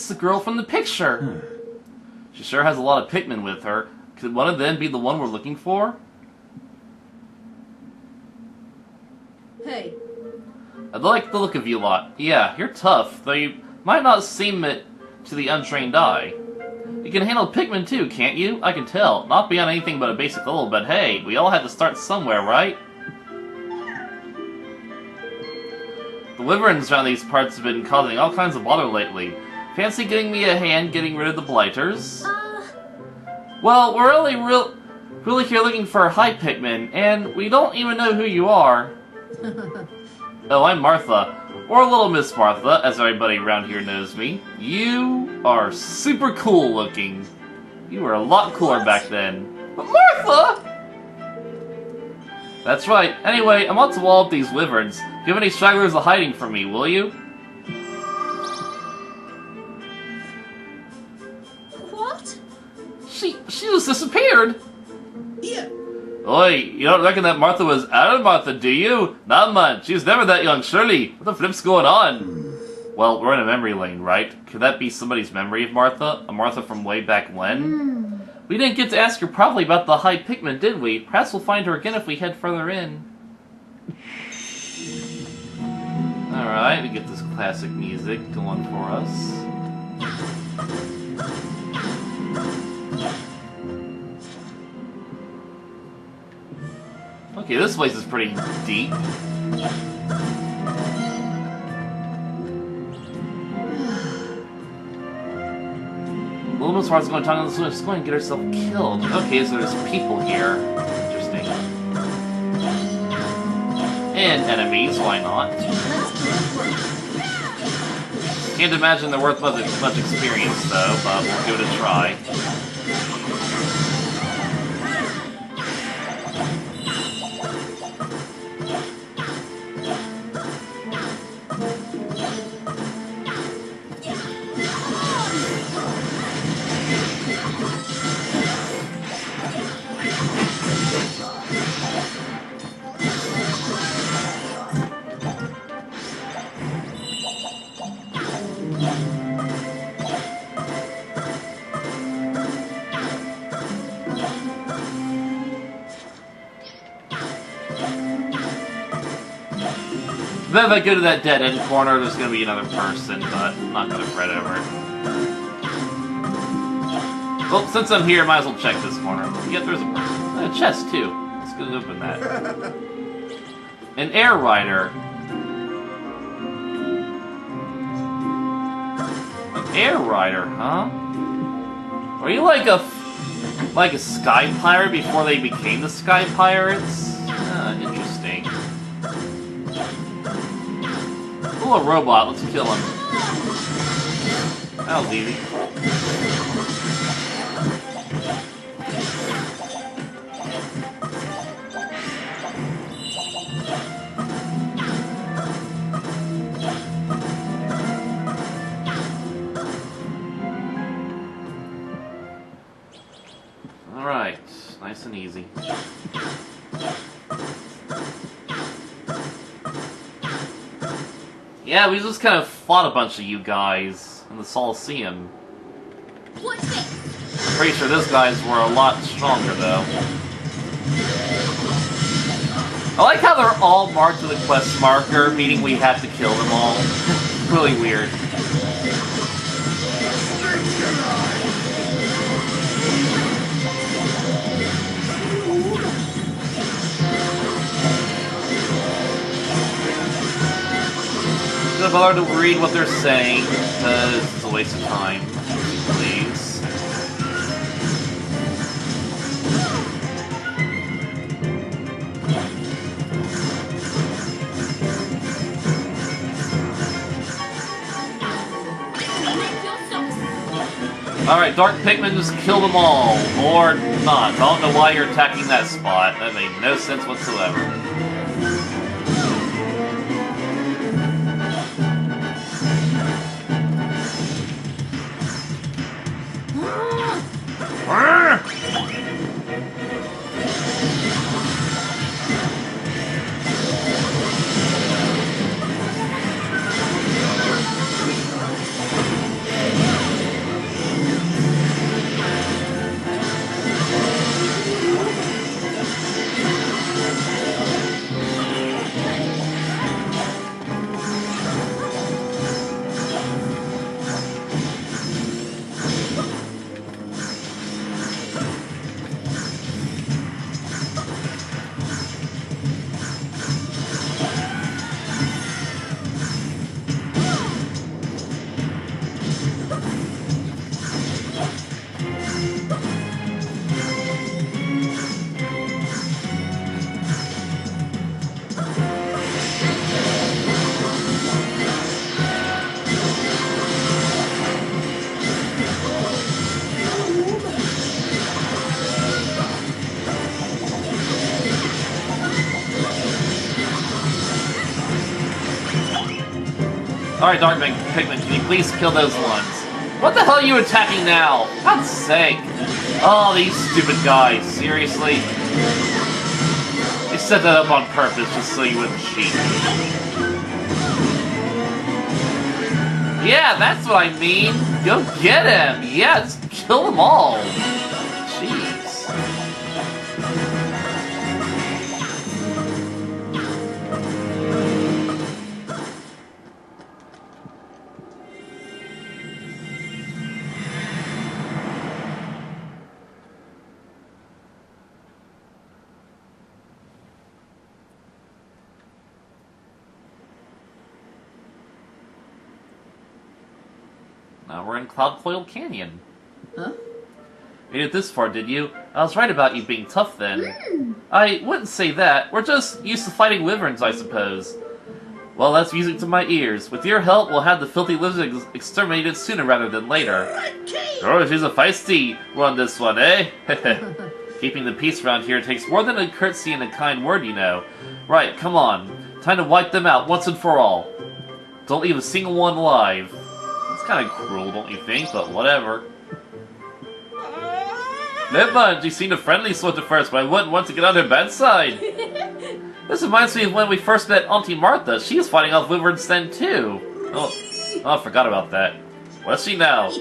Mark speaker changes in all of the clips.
Speaker 1: it's the girl from the picture. She sure has a lot of Pikmin with her. Could one of them be the one we're looking for?
Speaker 2: Hey.
Speaker 1: I like the look of you lot. Yeah, you're tough, though you might not seem it to the untrained eye. You can handle Pikmin too, can't you? I can tell. Not beyond anything but a basic level, but hey, we all had to start somewhere, right? The wyverns around these parts have been causing all kinds of bother lately. Fancy getting me a hand getting rid of the blighters? Well, we're only really here looking for High Pikmin, and we don't even know who you are. Oh, I'm Martha. Or Little Miss Martha, as everybody around here knows me. You are super cool looking. You were a lot cooler back then. But Martha! That's right. Anyway, I'm about to wall up these wyverns. Give any stragglers a hiding from me, will you?
Speaker 2: What?
Speaker 1: She just disappeared!
Speaker 2: Yeah.
Speaker 1: Oi, you don't reckon that Martha was out of Martha, do you? Nah, man, she's never that young, surely. What the flip's going on? Well, we're in a memory lane, right? Could that be somebody's memory of Martha? A Martha from way back when? We didn't get to ask her properly about the High Pikmin, did we? Perhaps we'll find her again if we head further in. Alright, we get this classic music going for us. Okay, this place is pretty deep. Little Miss Martha's going to talk on this one. She's going to get herself killed. Okay, so there's people here. Interesting. And enemies, why not? Can't imagine they're worth much experience, though, but we'll give it a try. Then if I go to that dead-end corner, there's going to be another person, but I'm not going to fret over it. Well, since I'm here, might as well check this corner. Yeah, there's a person. A chest, too. Let's go open that. An air rider. An air rider, huh? Are you like a sky pirate before they became the sky pirates? Interesting. Oh, a robot. Let's kill him. That was easy. Alright. Nice and easy. Yeah, we just kind of fought a bunch of you guys in the Coliseum.
Speaker 2: What's this?
Speaker 1: Pretty sure those guys were a lot stronger, though. I like how they're all marked with a quest marker, meaning we have to kill them all. Really weird. I'm gonna bother to read what they're saying, because it's a waste of time. Please. Alright, Dark Pikmin, just kill them all. Or not. I don't know why you're attacking that spot. That made no sense whatsoever. Alright, Dark Pigman, can you please kill those ones? What the hell are you attacking now? For God's sake. Oh, these stupid guys. Seriously? They set that up on purpose just so you wouldn't cheat. Yeah, that's what I mean. Go get him. Yeah, just kill them all. Jeez. Now we're in Cloud Coil Canyon.
Speaker 2: Huh?
Speaker 1: Made it this far, did you? I was right about you being tough then. I wouldn't say that. We're just used to fighting wyverns, I suppose. Well, that's music to my ears. With your help, we'll have the filthy lizards exterminated sooner rather than later. Oh, she's a feisty one, this one, eh? Keeping the peace around here takes more than a curtsy and a kind word, you know. Right, come on. Time to wipe them out once and for all. Don't leave a single one alive. It's kind of cruel, don't you think? But whatever. Never mind, you seemed a friendly sort at first, but I wouldn't want to get on her bad side. This reminds me of when we first met Auntie Martha. She was fighting off wyverns then, too. Oh, I forgot about that. Where's she now?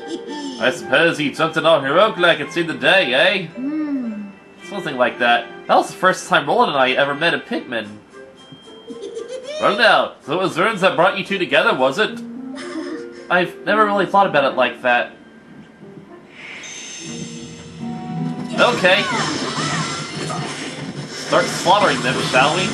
Speaker 1: I suppose you jumped in all heroic like it's in the day, eh? Something like that. That was the first time Roland and I ever met a pigman. Well now, so it was Zerns that brought you two together, was it? I've never really thought about it like that. Okay. Start slaughtering them, shall we?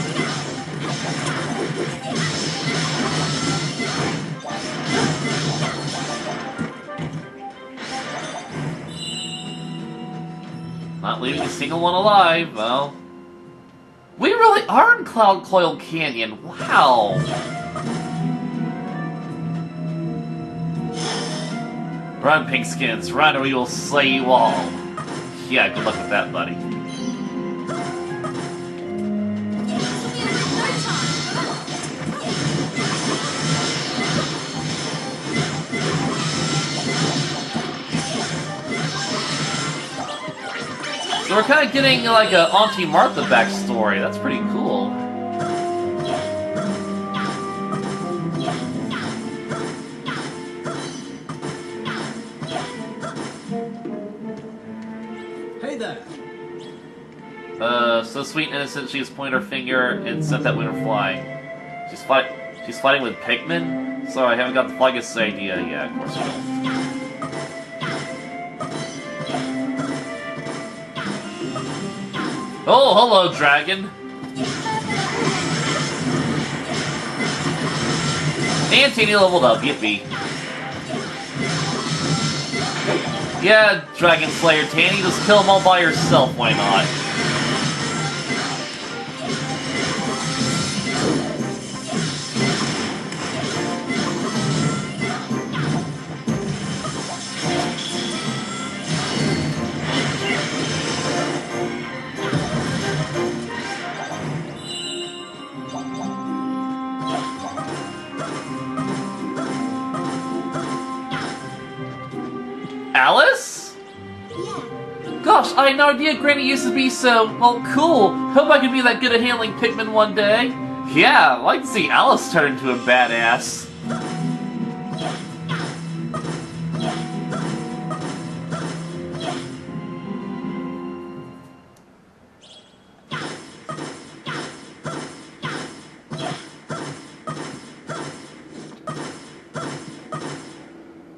Speaker 1: Not leaving a single one alive, well. We really are in Cloud Coil Canyon, wow! Run, Pinkskins, run or we will slay you all. Yeah, good luck with that, buddy. So we're kind of getting like a Auntie Martha backstory. That's pretty cool.
Speaker 2: Hey there.
Speaker 1: So sweet and innocent, she just pointed her finger and sent that winter flying. She's fighting with pigmen? Sorry, I haven't got the foggiest idea. Yeah, of course you don't. Oh, hello, dragon! And Tanny leveled up, yippee. Yeah, Dragon Slayer Tanny, just kill them all by yourself, why not? Alice?
Speaker 2: Yeah.
Speaker 1: Gosh, I had no idea Granny used to be so, well, cool. Hope I can be that good at handling Pikmin one day. Yeah, I'd like to see Alice turn into a badass.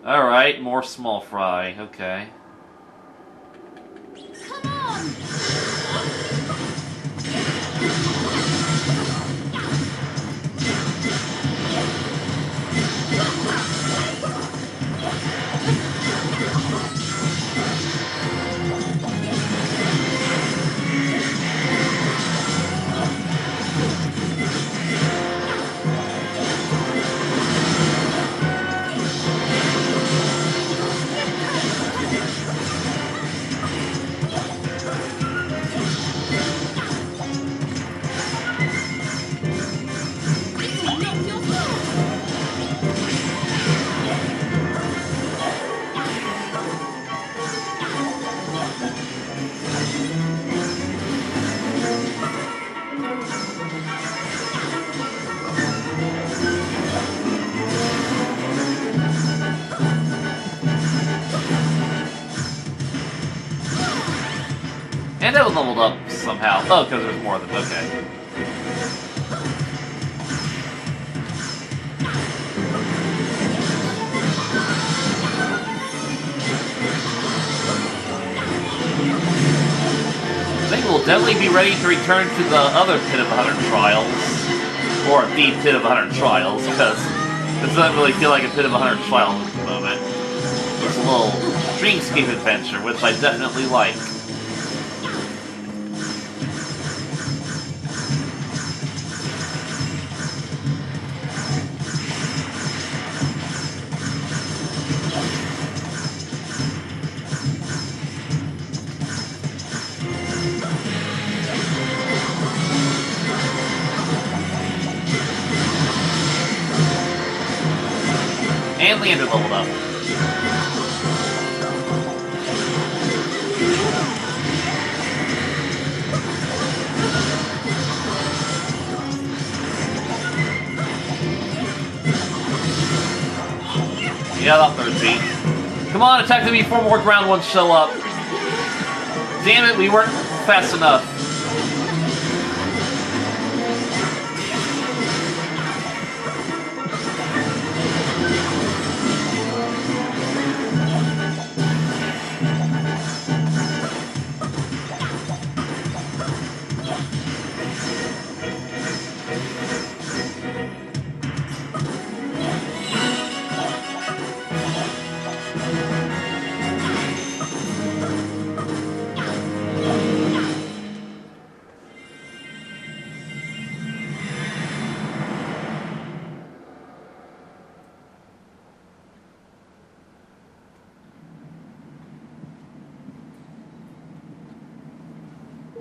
Speaker 1: Alright, more small fry, okay.
Speaker 2: Come on.
Speaker 1: And it was leveled up somehow. Oh, because there's more of them. Okay. I think we'll definitely be ready to return to the other Pit of 100 Trials. Or the Pit of 100 Trials, because this doesn't really feel like a Pit of 100 Trials at the moment. It's a little dreamscape adventure, which I definitely like. And Leander leveled up. Yeah, about 13. Come on, attack them before more ground ones show up. Damn it, we weren't fast enough.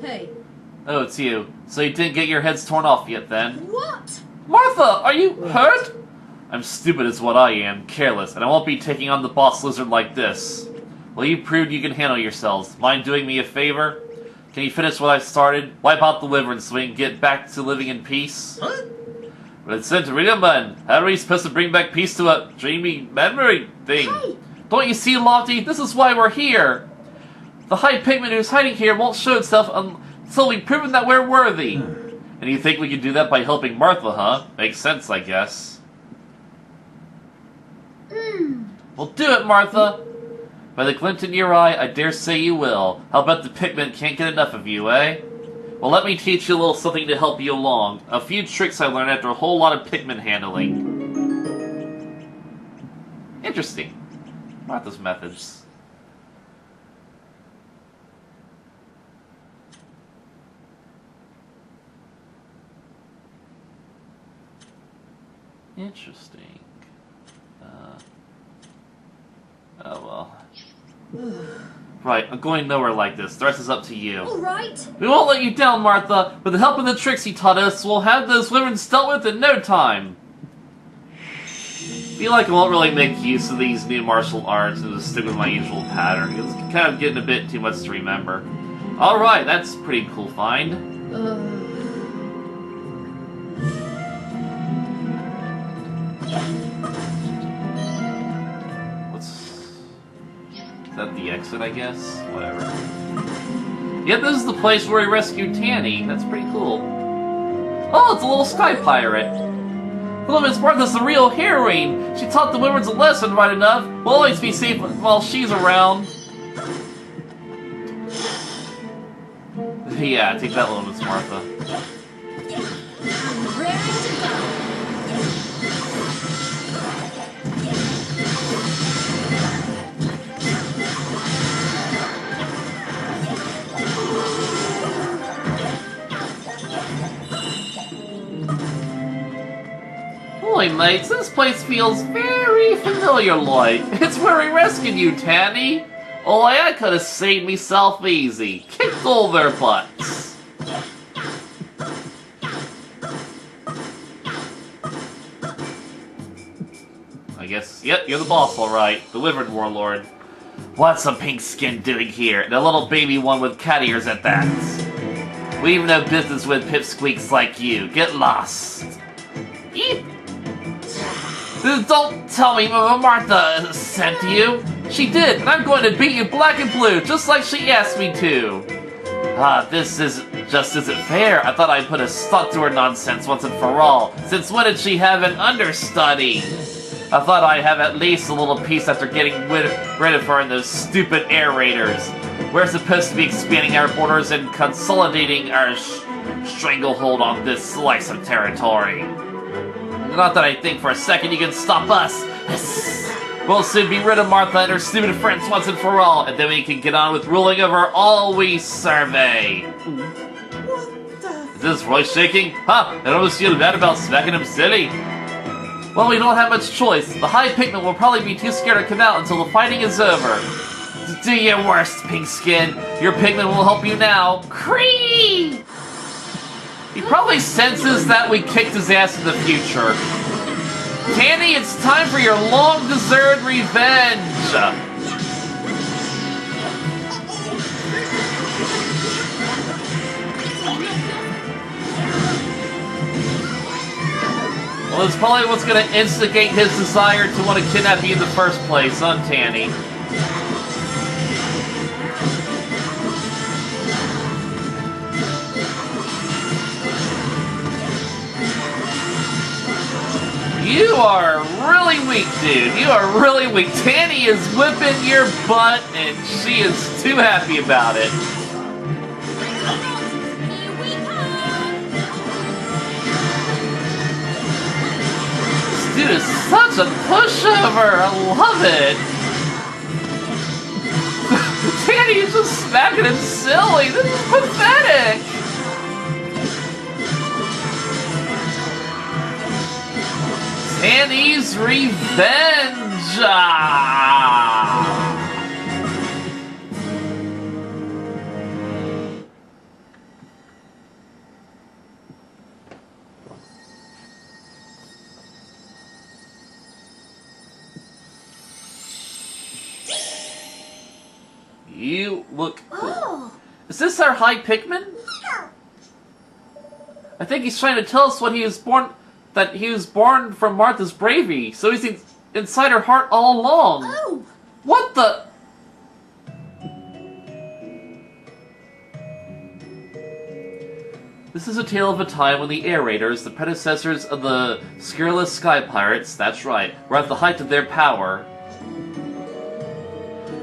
Speaker 2: Hey.
Speaker 1: Oh, it's you. So you didn't get your heads torn off yet, then?
Speaker 2: What?
Speaker 1: Martha, are you hurt? I'm stupid is what I am, careless, and I won't be taking on the boss lizard like this. Well, you proved you can handle yourselves. Mind doing me a favor? Can you finish what I started? Wipe out the wyvern so we can get back to living in peace?
Speaker 2: Huh?
Speaker 1: But it's sent to Ritaman. How are we supposed to bring back peace to a dreamy memory thing?
Speaker 2: Hey.
Speaker 1: Don't you see, Lofty? This is why we're here. The high pigment who's hiding here won't show itself until we've proven that we're worthy. And you think we can do that by helping Martha, huh? Makes sense, I guess. Well, do it, Martha! By the glint in your eye, I dare say you will. How about the pigment can't get enough of you, eh? Well, let me teach you a little something to help you along. A few tricks I learned after a whole lot of pigment handling. Interesting. Martha's methods. Interesting. Oh well. Right, I'm going nowhere like this. The rest is up to you.
Speaker 2: Alright.
Speaker 1: We won't let you down, Martha. With the help of the tricks he taught us, we'll have those wyverns dealt with in no time. I feel like I won't really make use of these new martial arts and just stick with my usual pattern. It's kind of getting a bit too much to remember. Alright, that's a pretty cool find. Is that the exit, I guess? Whatever. Yep, this is the place where we rescued Tanny. That's pretty cool. Oh, it's a little sky pirate. Hello, Miss Martha's the real heroine. She taught the wyverns a lesson right enough. We'll always be safe while she's around. Yeah, take that little Miss Martha.
Speaker 2: I'm ready to go.
Speaker 1: Holy mates, this place feels very familiar-like. It's where we rescued you, Tanny. Oh, I could have saved myself easy. Kicked all their butts. I guess, yep, you're the boss, alright. The Wyvern Warlord. What's a pink skin doing here? And a little baby one with cat ears at that. We even have business with pipsqueaks like you. Get lost. Eep. Don't tell me Martha sent you. She did, and I'm going to beat you black and blue, just like she asked me to. This isn't fair. I thought I'd put a stop to her nonsense once and for all. Since when did she have an understudy? I thought I'd have at least a little peace after getting rid of her and those stupid air raiders. We're supposed to be expanding our borders and consolidating our stranglehold on this slice of territory. Not that I think for a second you can stop us. We'll soon be rid of Martha and her stupid friends once and for all, and then we can get on with ruling over all we survey. Is this voice shaking? Huh, I almost feel bad about smacking him silly. Well, we don't have much choice. The High Pikmin will probably be too scared to come out until the fighting is over. Do your worst, Pink Skin. Your Pikmin will help you now. Cree! He probably senses that we kicked his ass in the future. Tanny, it's time for your long-deserved revenge! Well, it's probably what's going to instigate his desire to want to kidnap you in the first place, huh, Tanny? You are really weak, dude. You are really weak. Tanny is whipping your butt, and she is too happy about it. This dude is such a pushover. I love it. Tanny is just smacking him silly. This is pathetic. Tanny's revenge! You look cool. Oh. Is this our High Pikmin? Yeah. I think he's trying to tell us what he was born... that he was born from Martha's bravery, so he's inside her heart all along. Oh! What the... This is a tale of a time when the Air Raiders, the predecessors of the scurrilous Sky Pirates, that's right, were at the height of their power.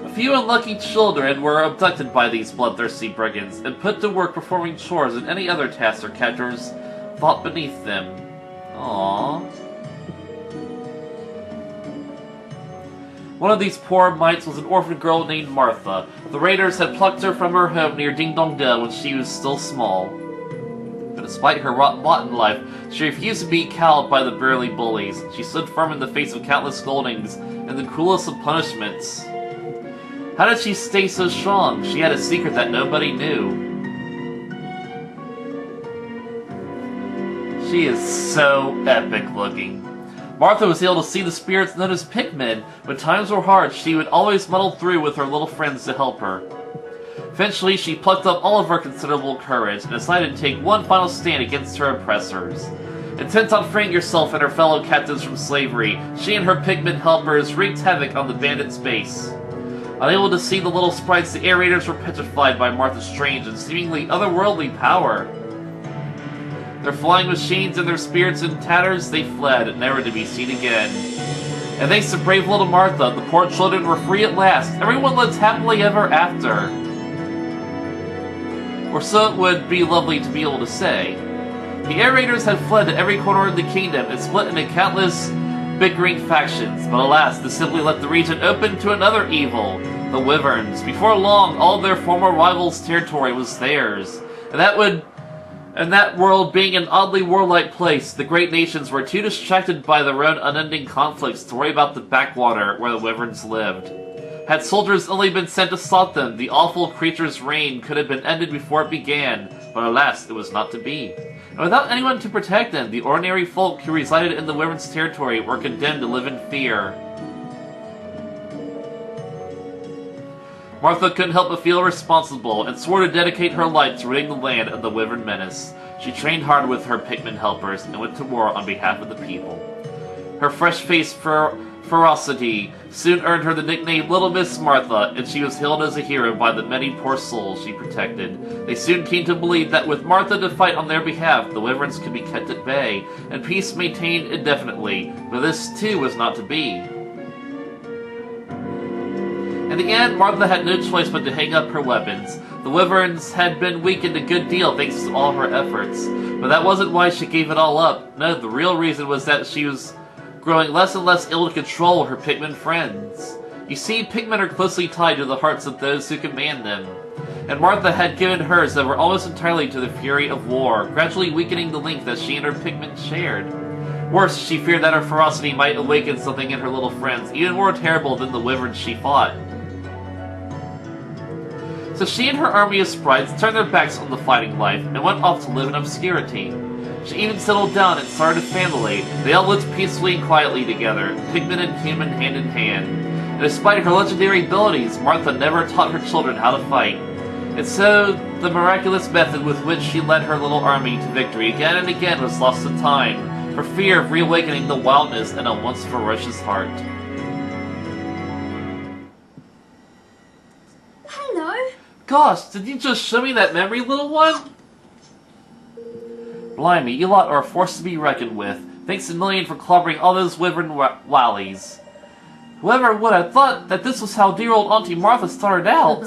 Speaker 1: A few unlucky children were abducted by these bloodthirsty brigands and put to work performing chores and any other tasks their captors thought beneath them. Aww. One of these poor mites was an orphan girl named Martha. The raiders had plucked her from her home near Ding Dong Dell when she was still small. But despite her rotten life, she refused to be cowed by the burly bullies. She stood firm in the face of countless scoldings and the cruelest of punishments. How did she stay so strong? She had a secret that nobody knew. She is so epic looking. Martha was able to see the spirits known as Pikmin. When times were hard, she would always muddle through with her little friends to help her. Eventually, she plucked up all of her considerable courage and decided to take one final stand against her oppressors. Intent on freeing herself and her fellow captives from slavery, she and her Pikmin helpers wreaked havoc on the bandits' base. Unable to see the little sprites, the Air Raiders were petrified by Martha's strange and seemingly otherworldly power. Their flying machines and their spirits in tatters, they fled, never to be seen again. And thanks to brave little Martha, the poor children were free at last. Everyone lived happily ever after. Or so it would be lovely to be able to say. The Air Raiders had fled to every corner of the kingdom and split into countless bickering factions, but alas, this simply left the region open to another evil, the Wyverns. Before long, all of their former rivals' territory was theirs, and that world being an oddly warlike place, the great nations were too distracted by their own unending conflicts to worry about the backwater where the Wyverns lived. Had soldiers only been sent to stop them, the awful creature's reign could have been ended before it began, but alas, it was not to be. And without anyone to protect them, the ordinary folk who resided in the Wyvern's territory were condemned to live in fear. Martha couldn't help but feel responsible, and swore to dedicate her life to ridding the land of the Wyvern menace. She trained hard with her Pikmin helpers, and went to war on behalf of the people. Her fresh face ferocity soon earned her the nickname Little Miss Martha, and she was hailed as a hero by the many poor souls she protected. They soon came to believe that with Martha to fight on their behalf, the Wyverns could be kept at bay, and peace maintained indefinitely, but this too was not to be. In the end, Martha had no choice but to hang up her weapons. The Wyverns had been weakened a good deal thanks to all her efforts, but that wasn't why she gave it all up. No, the real reason was that she was growing less and less able to control her pigman friends. You see, pigmen are closely tied to the hearts of those who command them, and Martha had given hers that were almost entirely to the fury of war, gradually weakening the link that she and her pigmen shared. Worse, she feared that her ferocity might awaken something in her little friends, even more terrible than the wyverns she fought. So she and her army of sprites turned their backs on the fighting life and went off to live in obscurity. She even settled down and started a family. They all lived peacefully and quietly together, pigman and human hand in hand. And despite her legendary abilities, Martha never taught her children how to fight. And so, the miraculous method with which she led her little army to victory again and again was lost to time, for fear of reawakening the wildness in a once ferocious heart.
Speaker 2: Hello.
Speaker 1: Gosh, did you just show me that memory, little one? Blimey, you lot are a force to be reckoned with. Thanks a million for clobbering all those wyvern wallies. Whoever would have thought that this was how dear old Auntie Martha started out?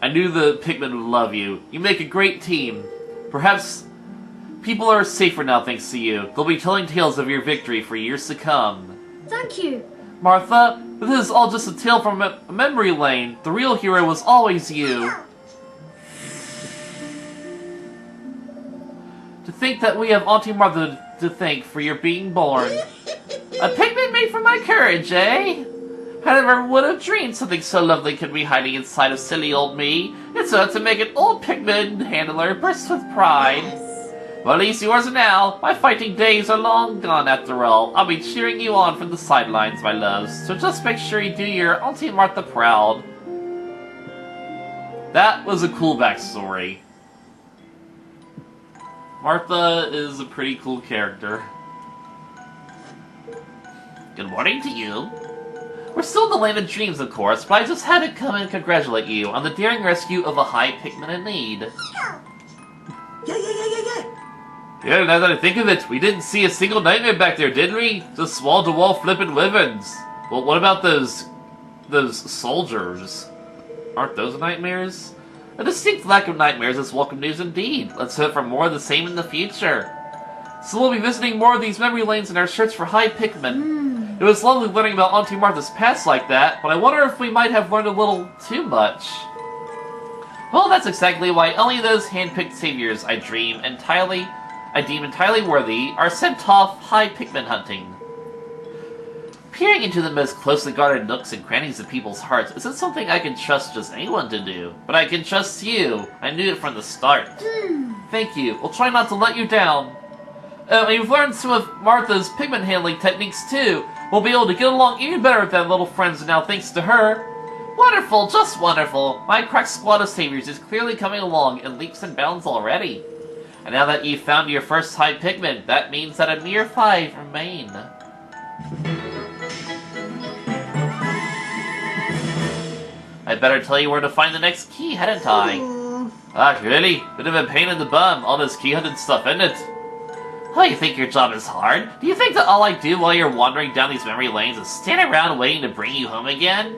Speaker 1: I knew the pigmen would love you. You make a great team. Perhaps people are safer now thanks to you. They'll be telling tales of your victory for years to come.
Speaker 2: Thank you.
Speaker 1: Martha, but this is all just a tale from a memory lane. The real hero was always you. To think that we have Auntie Martha to thank for your being born. A pigman made for my courage, eh? I never would have dreamed something so lovely could be hiding inside of silly old me. It's enough to make an old pigman handler burst with pride. Well, at least yours are now. My fighting days are long gone after all. I'll be cheering you on from the sidelines, my loves. So just make sure you do your Auntie Martha proud. That was a cool backstory. Martha is a pretty cool character. Good morning to you. We're still in the land of dreams, of course, but I just had to come and congratulate you on the daring rescue of a high pigman in need. Yeah, now that I think of it, we didn't see a single nightmare back there, did we? Just wall-to-wall flippin' wyverns. Well, what about those soldiers? Aren't those nightmares? A distinct lack of nightmares is welcome news indeed. Let's hope for more of the same in the future. So we'll be visiting more of these memory lanes in our search for high pigmen. It was lovely learning about Auntie Martha's past like that, but I wonder if we might have learned a little too much. Well, that's exactly why only those hand-picked saviors I deem entirely worthy are sent off high pigmen hunting. Peering into the most closely guarded nooks and crannies of people's hearts isn't something I can trust just anyone to do, but I can trust you. I knew it from the start. Thank you. We'll try not to let you down. You've learned some of Martha's pigment handling techniques too. We'll be able to get along even better with that little friends now thanks to her. Wonderful, just wonderful. My crack squad of saviors is clearly coming along in leaps and bounds already. And now that you've found your first high pigment, that means that a mere 5 remain. I'd better tell you where to find the next key, hadn't I? Ah, really? Bit of a pain in the bum, all this key hunting stuff, isn't it? Oh, you think your job is hard? Do you think that all I do while you're wandering down these memory lanes is stand around waiting to bring you home again?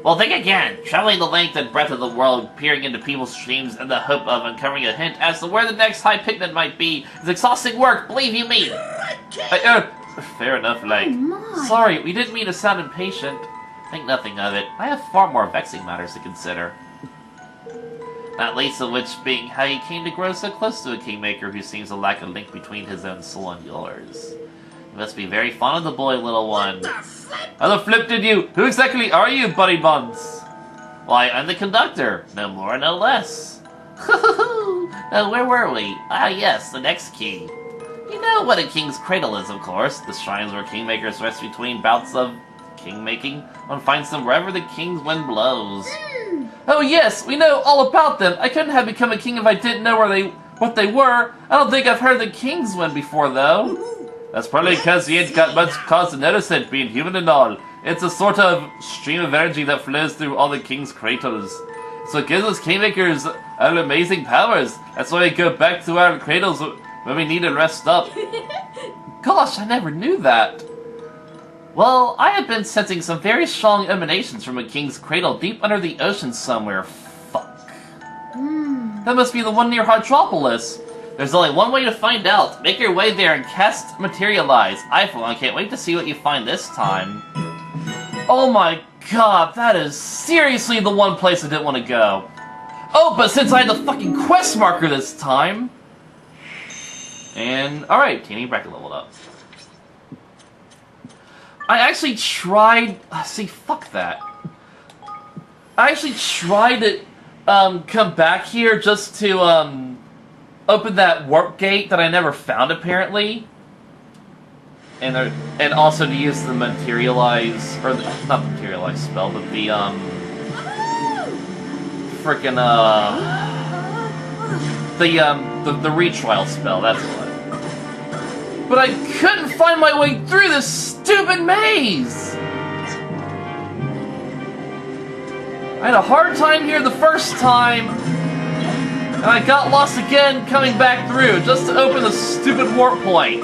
Speaker 1: Well, think again. Traveling the length and breadth of the world, peering into people's dreams in the hope of uncovering a hint as to where the next high pigment might be is exhausting work, believe you me! Fair enough, like...
Speaker 2: Oh
Speaker 1: Sorry, we didn't mean to sound impatient. Think nothing of it. I have far more vexing matters to consider. Not least of which being how you came to grow so close to a kingmaker who seems to lack a link between his own soul and yours. You must be very fond of the boy, little one. How the flip did you? Who exactly are you, Buddy Buns? Why, I'm the conductor. No more, no less. Where were we? Ah, yes, the next key. You know what a king's cradle is, of course. The shrines where kingmakers rest between bouts of king-making. One finds them wherever the king's wind blows. Oh yes, we know all about them. I couldn't have become a king if I didn't know what they were. I don't think I've heard the king's wind before, though. That's probably because he ain't got much cause to notice it, being human and all. It's a sort of stream of energy that flows through all the king's cradles. So it gives us kingmakers amazing powers. That's why we go back to our cradles when we need to rest up. Gosh, I never knew that. Well, I have been sensing some very strong emanations from a king's cradle deep under the ocean somewhere. Fuck. That must be the one near Hydropolis. There's only one way to find out. Make your way there and cast Materialize. I, for one, can't wait to see what you find this time. Oh my god, that is seriously the one place I didn't want to go. Oh, but since I had the fucking quest marker this time... And, alright, Teeny Bracket leveled up. I actually tried... See, fuck that. I actually tried to come back here just to open that warp gate that I never found, apparently. And also to use the Materialize... Or, not the Materialize spell, but the, frickin', the retrial spell, that's what. But I couldn't find my way through this stupid maze! I had a hard time here the first time, and I got lost again coming back through just to open the stupid warp point.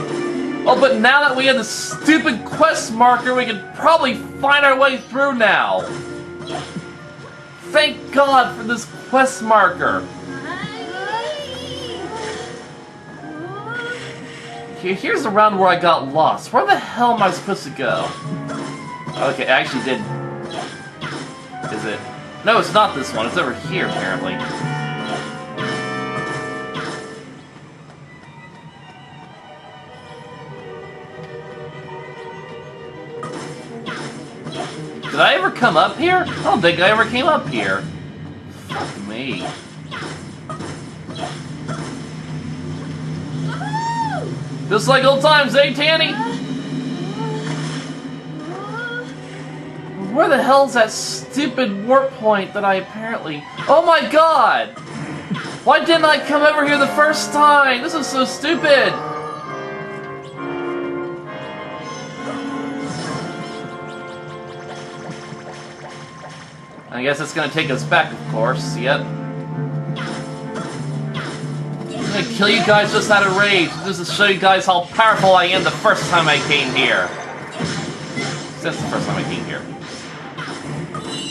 Speaker 1: Oh, but now that we have the stupid quest marker, we can probably find our way through now. Thank God for this quest marker. Here's around where I got lost. Where the hell am I supposed to go? Okay, I actually did. Is it? No, it's not this one. It's over here, apparently. Did I ever come up here? I don't think I ever came up here. Fuck me. Just like old times, eh, Tanny? Where the hell's that stupid warp point that I apparently... Oh my god! Why didn't I come over here the first time? This is so stupid! I guess it's gonna take us back, of course. Yep. I'm gonna kill you guys just out of rage, just to show you guys how powerful I am the first time I came here. Since the first time I came here.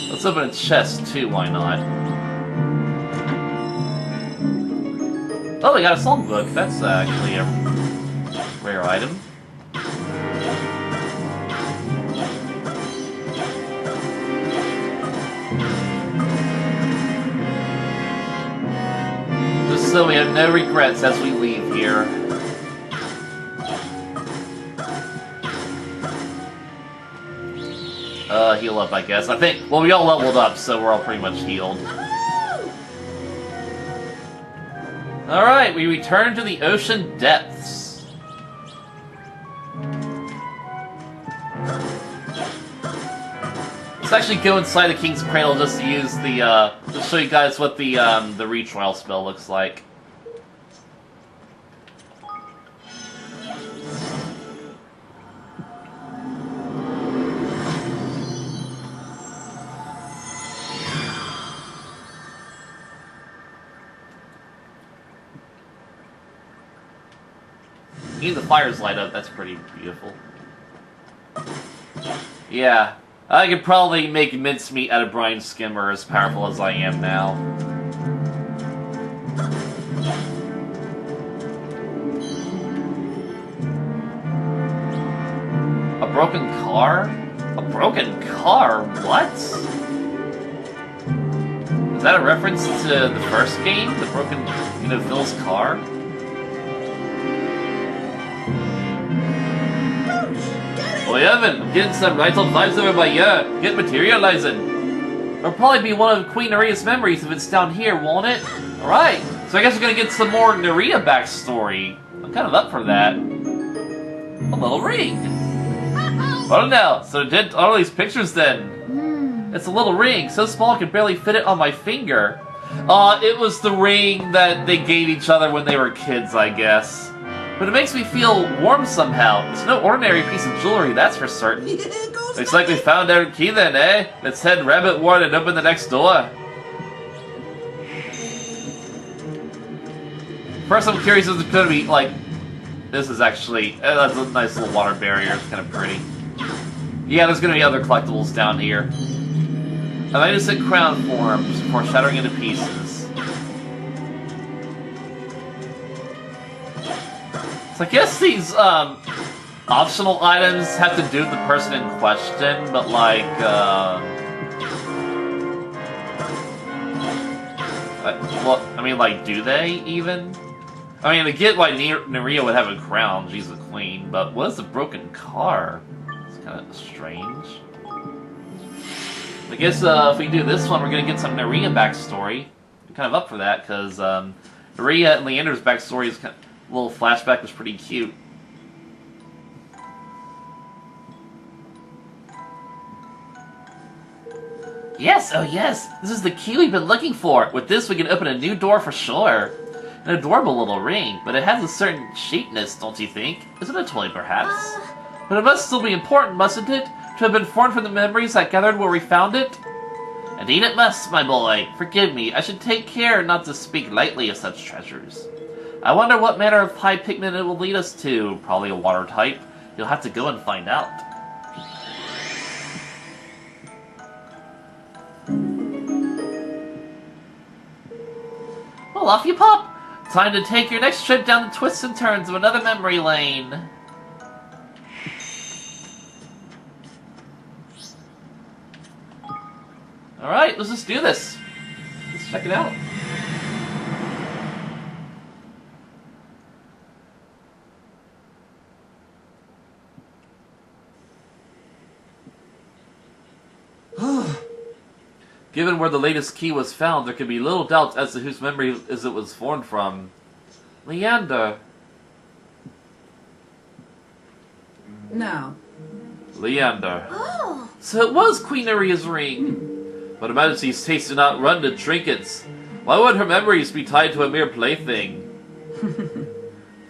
Speaker 1: Let's open a chest too, why not? Oh, we got a songbook. That's actually a rare item. Just so we have no regrets as we leave here. Heal up, I guess. I think, well, we all leveled up, so we're all pretty much healed. Alright, we return to the ocean depths. Let's actually go inside the King's Cradle just to use the, to show you guys what the retrial spell looks like. Even the fires light up, that's pretty beautiful. Yeah, I could probably make mincemeat out of Brian Skimmer as powerful as I am now. A broken car? A broken car? What? Is that a reference to the first game? The broken, you know, Phil's car? Oh, Evan, I'm getting some right old vibes over my ear. Get materializing. It'll probably be one of Queen Nerea's memories if it's down here, won't it? Alright, so I guess we're gonna get some more Nerea backstory. I'm kind of up for that. A little ring. Oh no, so did all these pictures then? It's a little ring, so small I could barely fit it on my finger. It was the ring that they gave each other when they were kids, I guess. but it makes me feel warm somehow. It's no ordinary piece of jewelry, that's for certain. Looks like we found our key then, eh? Let's head rabbit ward and open the next door. First, I'm curious if it's gonna be like. This is actually that's a nice little water barrier. It's kind of pretty. Yeah, there's gonna be other collectibles down here. A magnificent crown forms before shattering into pieces. So I guess these optional items have to do with the person in question, but like well, I mean, like, do they even? I mean, I get why Nerea would have a crown, she's a queen, but what is a broken car? It's kind of strange. I guess if we do this one, we're going to get some Nerea backstory. I'm kind of up for that, because Nerea and Leander's backstory is kind of, a little flashback was pretty cute. Yes, oh yes, this is the key we've been looking for. With this, we can open a new door for sure. An adorable little ring, but it has a certain cheapness, don't you think? Isn't it a toy, perhaps? But it must still be important, mustn't it? To have been formed from the memories I gathered where we found it? Indeed it must, my boy. Forgive me, I should take care not to speak lightly of such treasures. I wonder what manner of high pigment it will lead us to. Probably a water type. You'll have to go and find out. Well, off you pop! Time to take your next trip down the twists and turns of another memory lane. Alright, let's just do this. Let's check it out. Given where the latest key was found, there could be little doubt as to whose memory it was formed from. Leander.
Speaker 2: No.
Speaker 1: Leander.
Speaker 2: Oh.
Speaker 1: So it was Queen Nerea's ring. But Her Majesty's taste did not run to trinkets. Why would her memories be tied to a mere plaything?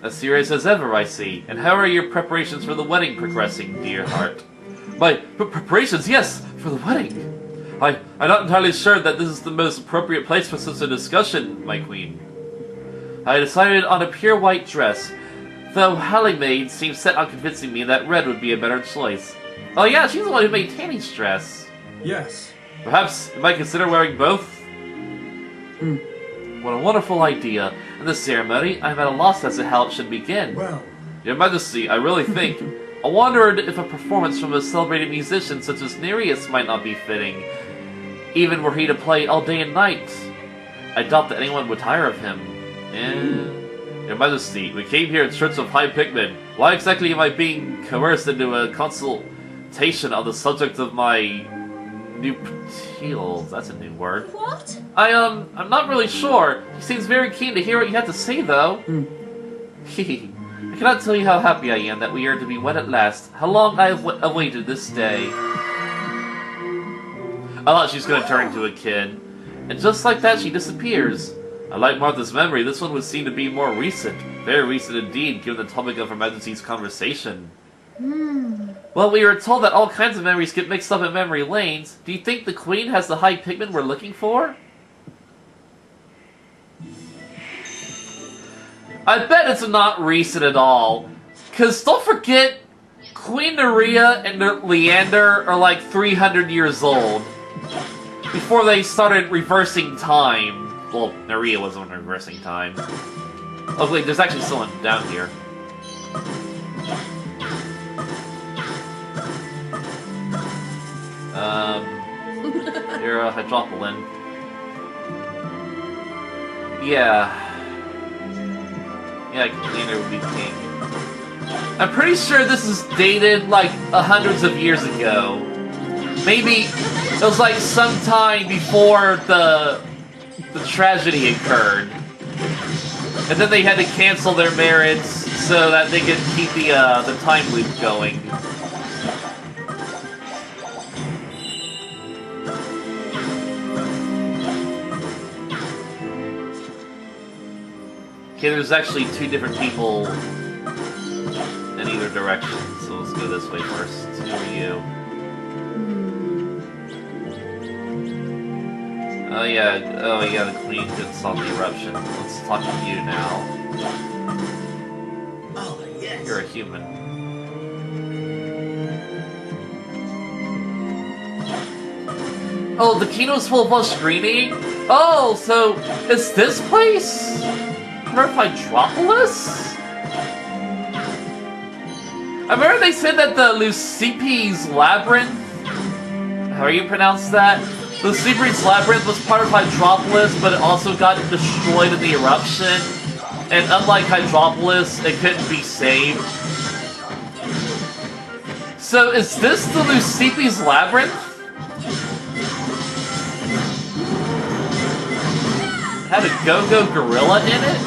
Speaker 1: As serious as ever, I see. And how are your preparations for the wedding progressing, dear heart? My preparations, yes, for the wedding. I'm not entirely sure that this is the most appropriate place for such a discussion, my queen. I decided on a pure white dress, though Hallimaid seems set on convincing me that red would be a better choice. Oh yeah, she's the one who made Tanny's dress.
Speaker 3: Yes.
Speaker 1: Perhaps you might consider wearing both? What a wonderful idea. In the ceremony, I'm at a loss as to how it should begin.
Speaker 3: Well.
Speaker 1: Your Majesty, I really think... I wondered if a performance from a celebrated musician such as Nereus might not be fitting, even were he to play all day and night. I doubt that anyone would tire of him. Your Majesty, we came here in search of high pigment. Why exactly am I being coerced into a consultation on the subject of my nuptials? That's a new word.
Speaker 2: What?
Speaker 1: I'm not really sure. He seems very keen to hear what you have to say, though. I cannot tell you how happy I am that we are to be wed at last. How long I have awaited this day. I thought she was going to turn into a kid. And just like that, she disappears. I like Martha's memory. This one would seem to be more recent. Very recent indeed, given the topic of Her Majesty's conversation. Well, we were told that all kinds of memories get mixed up in memory lanes. Do you think the Queen has the high pigment we're looking for? I bet it's not recent at all. Because don't forget, Queen Nerea and Leander are like 300 years old. Before they started reversing time. Well, Nerea wasn't reversing time. Oh wait, there's actually someone down here. You're a hydropolin. Yeah. Yeah, Leander would be king. I'm pretty sure this is dated like hundreds of years ago. Maybe it was like sometime before the tragedy occurred. And then they had to cancel their marriage so that they could keep the time loop going. Okay, there's actually two different people directions, so let's go this way first. Who are you? Oh yeah, the Queen did stop the eruption. Let's talk to you now.
Speaker 3: Oh, yes.
Speaker 1: You're a human. Oh, the keynote's full of us screening? Oh, so is this place Hydropolis? I remember they said that the Lucipe's Labyrinth, how do you pronounce that? Lucipe's Labyrinth was part of Hydropolis, but it also got destroyed in the eruption. And unlike Hydropolis, it couldn't be saved. So is this the Lucipe's Labyrinth? Had a go-go gorilla in it?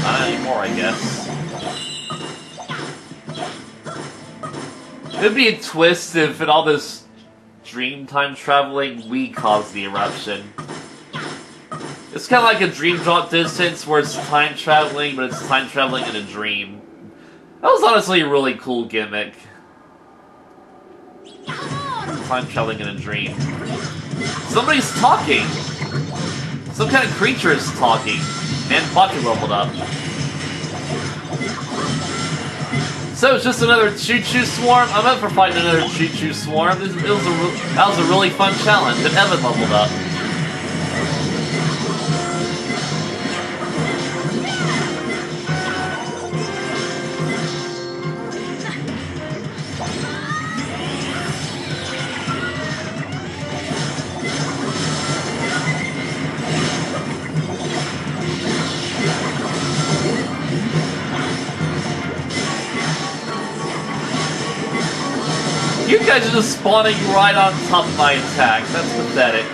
Speaker 1: Not anymore, I guess. It'd be a twist if in all this dream time traveling, we caused the eruption. It's kind of like a dream drop distance where it's time traveling, but it's time traveling in a dream. That was honestly a really cool gimmick. Time traveling in a dream. Somebody's talking! Some kind of creature is talking. And Pocket leveled up. So it's just another choo-choo swarm? I'm up for fighting another choo-choo swarm. That was a really fun challenge, and Evan leveled up. You guys are just spawning right on top of my attacks. That's pathetic.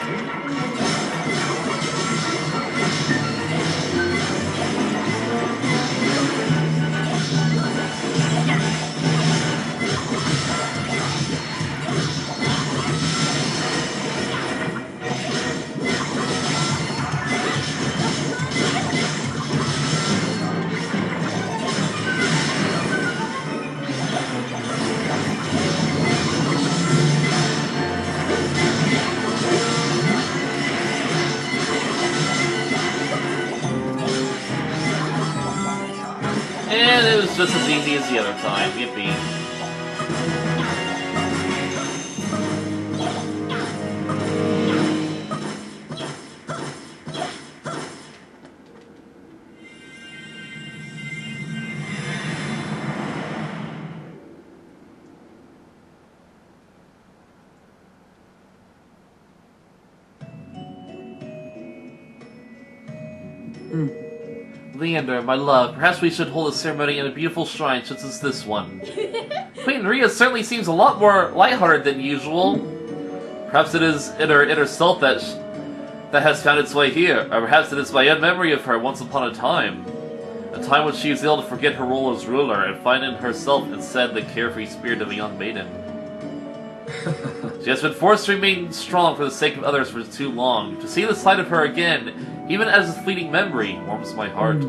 Speaker 1: And it was just as easy as the other time. Yippee. Leander, my love, perhaps we should hold a ceremony in a beautiful shrine such as this one. Queen Nerea certainly seems a lot more lighthearted than usual. Perhaps it is in her inner self that has found its way here, or perhaps it is my own memory of her once upon a time when she was able to forget her role as ruler and find in herself instead the carefree spirit of a young maiden. She has been forced to remain strong for the sake of others for too long. To see the sight of her again, even as a fleeting memory, warms my heart.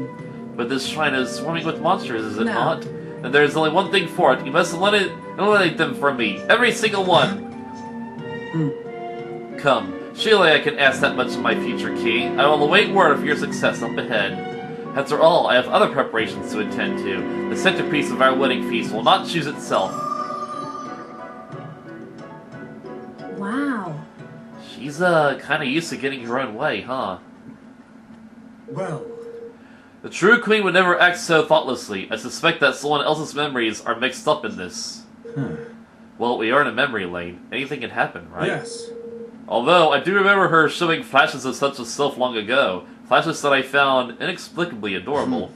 Speaker 1: But this shrine is swarming with monsters, is it not? And there is only one thing for it. You must eliminate them from me. Every single one. Come. Surely I can ask that much of my future king. I will await word of your success up ahead. After all, I have other preparations to attend to. The centerpiece of our wedding feast will not choose itself.
Speaker 2: Wow.
Speaker 1: She's kinda used to getting her own way, huh?
Speaker 3: Well,
Speaker 1: the true queen would never act so thoughtlessly. I suspect that someone else's memories are mixed up in this. Well, we are in a memory lane. Anything can happen, right?
Speaker 3: yes.
Speaker 1: Although, I do remember her showing flashes of such a self long ago. Flashes that I found inexplicably adorable.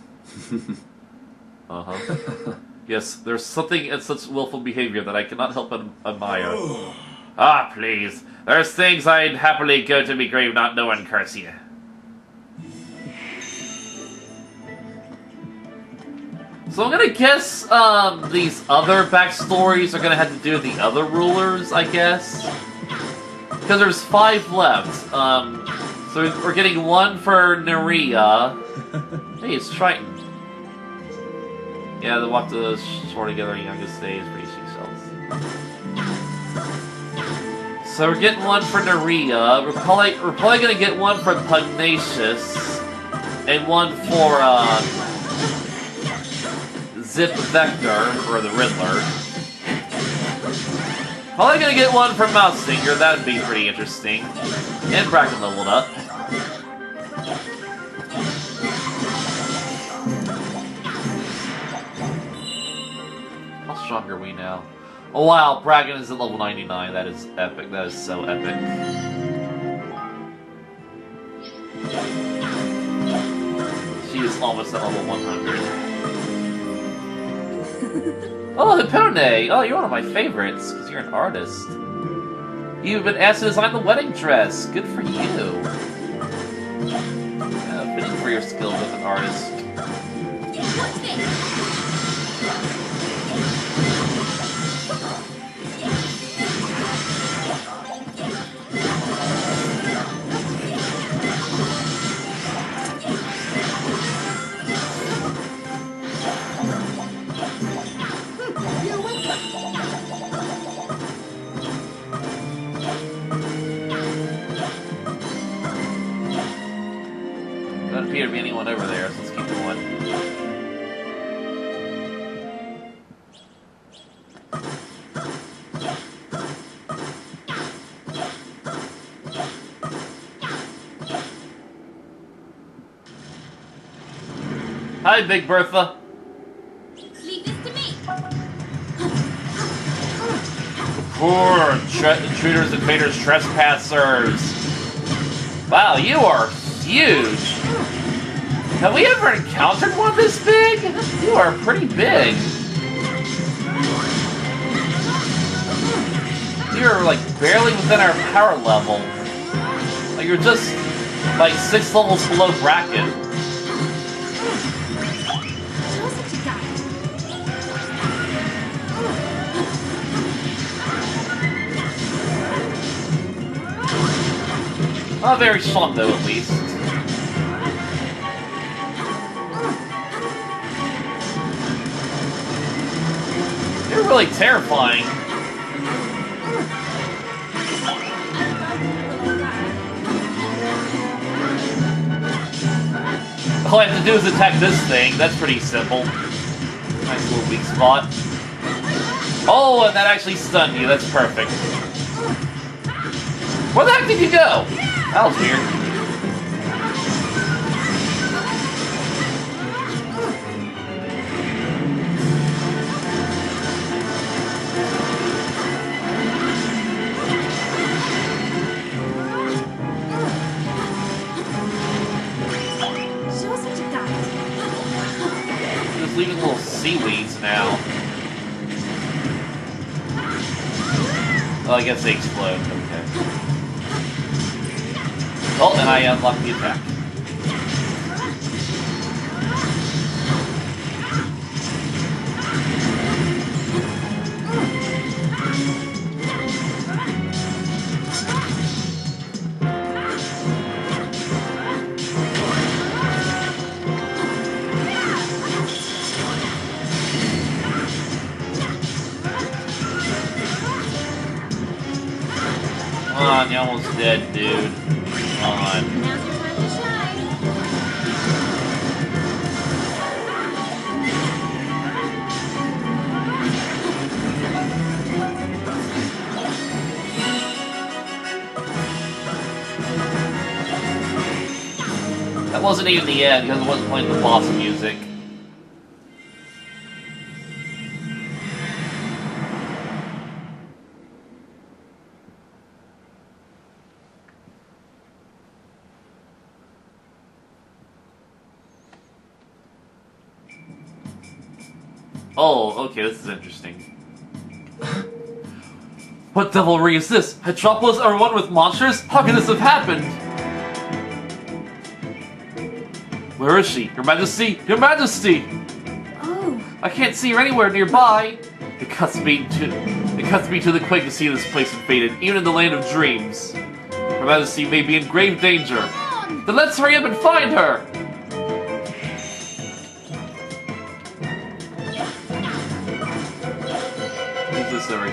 Speaker 1: Yes, there's something in such willful behavior that I cannot help but admire. Ah, please. There's things I'd happily go to be grave not know and curse you. So I'm gonna guess these other backstories are gonna have to do with the other rulers, I guess. Because there's 5 left. So we're getting 1 for Nerea. Hey, it's Triton. Yeah, they walked the shore together in youngest days, pretty seashells. So we're getting one for Nerea. We're probably gonna get one for Pugnacious. And one for, Zip Vector, or the Riddler. Probably gonna get one from Mouse Singer, that'd be pretty interesting. And Bracken leveled up. How strong are we now? Oh wow, Bracken is at level 99, that is epic, that is so epic. She is almost at level 100. Oh, Hippone! Oh, you're one of my favorites, because you're an artist. You've been asked to design the wedding dress. Good for you. Fitting for your skills as an artist.
Speaker 4: What's this?
Speaker 1: Doesn't appear to be anyone over there, so let's keep going. Hi, Big Bertha.
Speaker 4: Leave this to me.
Speaker 1: Poor intruders, invaders, trespassers. Wow, you are huge. Have we ever encountered one this big? You are pretty big. You're like barely within our power level. Like you're just like 6 levels below Bracken. Not very strong though, at least. You're really terrifying. All I have to do is attack this thing. That's pretty simple. Nice little weak spot. Oh, and that actually stunned you. That's perfect. Where the heck did you go? That was weird.
Speaker 4: Show us what you got.
Speaker 1: Just leaving little seaweeds now. Oh, I guess they explode. Okay. Oh, and I unlocked the attack. Come on, you're almost dead, dude. Come on.
Speaker 4: Now's your time to shine.
Speaker 1: That wasn't even the end because it wasn't playing the boss music. Oh, okay, this is interesting. What devilry is this? Metropolis are one with monsters? How can this have happened? Where is she? Your Majesty? Your Majesty!
Speaker 4: Oh.
Speaker 1: I can't see her anywhere nearby. It cuts me to the quick to see this place invaded, even in the land of dreams. Her Majesty may be in grave danger. Then let's hurry up and find her!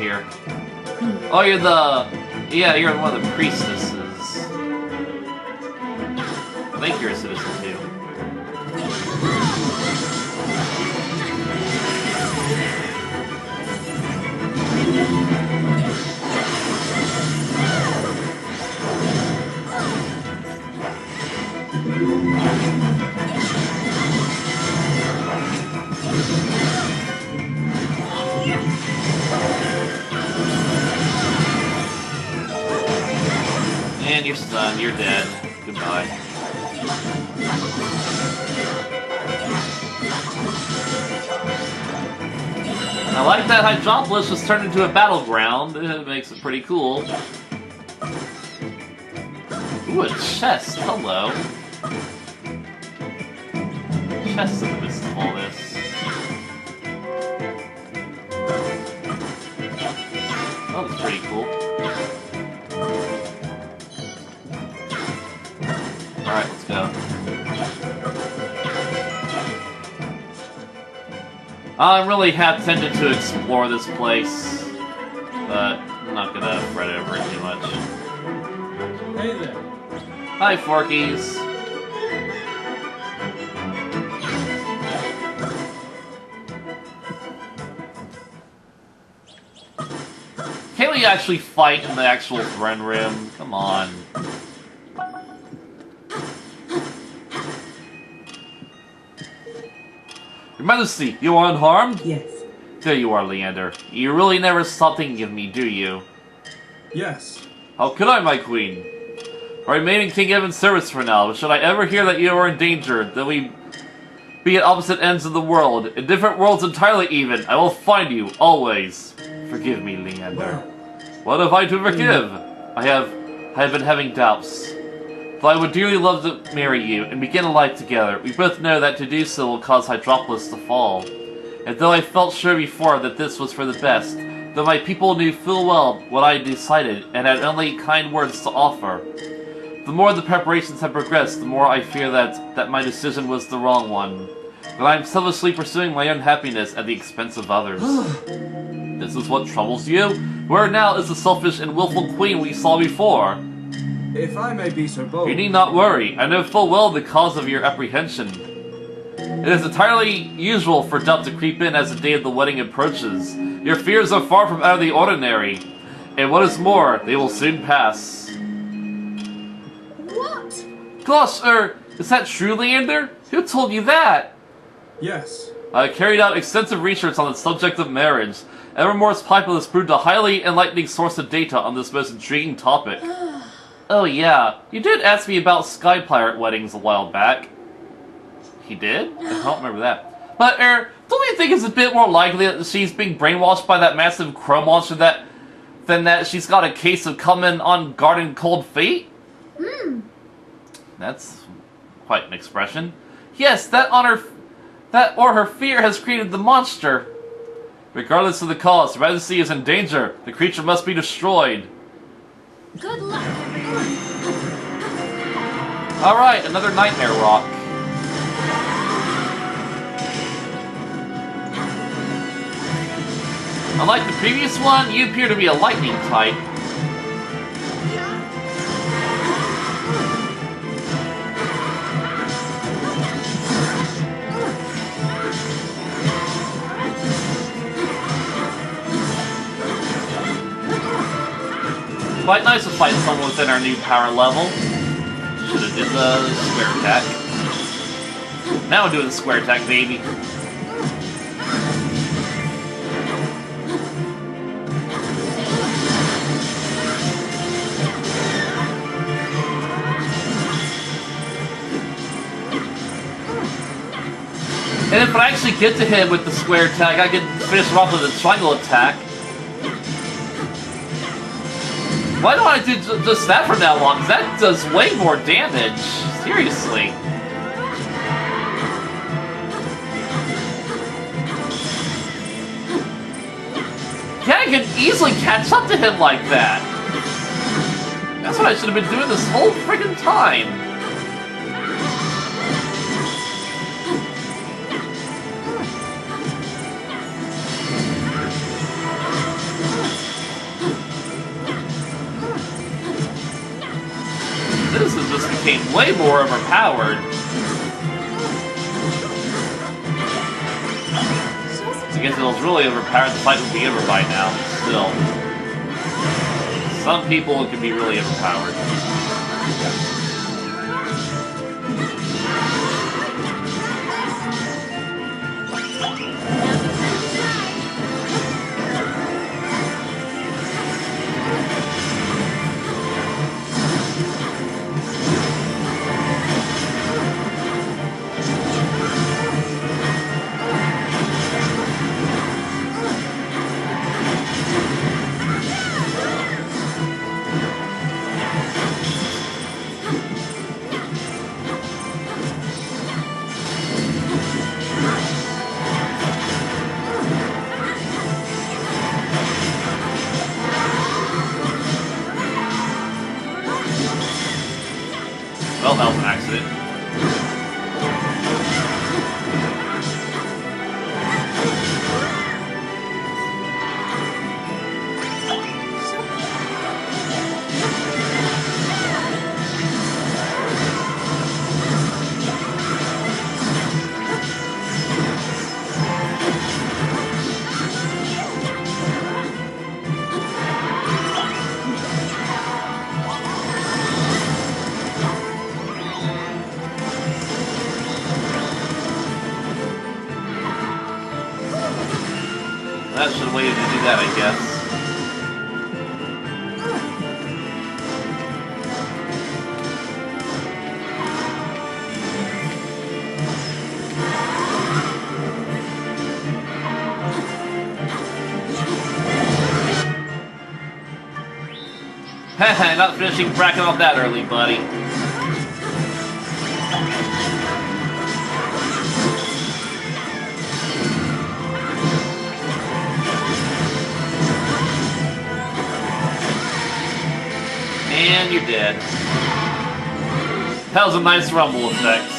Speaker 1: here. Oh, you're the... Yeah, you're one of the priestesses. I think you're a citizen, too. And you're stunned, you're dead. Goodbye. I like that Hydropolis was turned into a battleground. It makes it pretty cool. Ooh, a chest. Hello. Chest in the midst of all this. That was pretty cool. Alright, let's go. I'm really half tempted to explore this place, but I'm not gonna fret over it too much.
Speaker 3: Hey there.
Speaker 1: Hi, Forkies. Can't we actually fight in the actual throne room? Come on. Your Majesty, you are unharmed?
Speaker 2: Yes.
Speaker 1: There you are, Leander. You really never stop thinking of me, do you?
Speaker 3: Yes.
Speaker 1: How could I, my queen? I remain in King Evan's service for now, but should I ever hear that you are in danger, that we be at opposite ends of the world, in different worlds entirely even, I will find you, always. Forgive me, Leander.
Speaker 3: Well,
Speaker 1: What have I to forgive? I have been having doubts. Though I would dearly love to marry you and begin a life together, we both know that to do so will cause Hydropolis to fall. And though I felt sure before that this was for the best, though my people knew full well what I decided and had only kind words to offer, the more the preparations have progressed, the more I fear that my decision was the wrong one. That I am selfishly pursuing my own happiness at the expense of others. This is what troubles you? Where now is the selfish and willful queen we saw before?
Speaker 3: if I may be so bold.
Speaker 1: You need not worry. I know full well the cause of your apprehension. It is entirely usual for doubt to creep in as the day of the wedding approaches. Your fears are far from out of the ordinary. And what is more, they will soon pass.
Speaker 4: What?
Speaker 1: Gosh, is that true, Leander? Who told you that?
Speaker 3: Yes.
Speaker 1: I carried out extensive research on the subject of marriage. Evermore's populace proved a highly enlightening source of data on this most intriguing topic. Oh yeah, you did ask me about Sky Pirate weddings a while back. He did? I don't remember that. But, don't you think it's a bit more likely that she's being brainwashed by that massive crow monster than that she's got a case of coming on guard in cold feet? That's quite an expression. Yes, that or her fear has created the monster. Regardless of the cause, Her Majesty is in danger. The creature must be destroyed.
Speaker 4: Good luck, everyone.
Speaker 1: Alright, another Nightmare Rock. Unlike the previous one, you appear to be a lightning type. Quite nice to fight someone within our new power level. Should've did the square attack. Now we're doing the square attack, baby. And if I actually get to him with the square attack, I can finish him off with a triangle attack. Why don't I do just that from now on? Because that does way more damage. Seriously. Yeah, I can easily catch up to him like that. That's what I should have been doing this whole friggin' time. just became way more overpowered. I guess if it was really overpowered, the fight would be over by now. Still, some people can be really overpowered. Well, that was an accident. That should have waited to do that, I guess. Heh, not finishing bracket off that early, buddy. And you're dead. That was a nice rumble effect.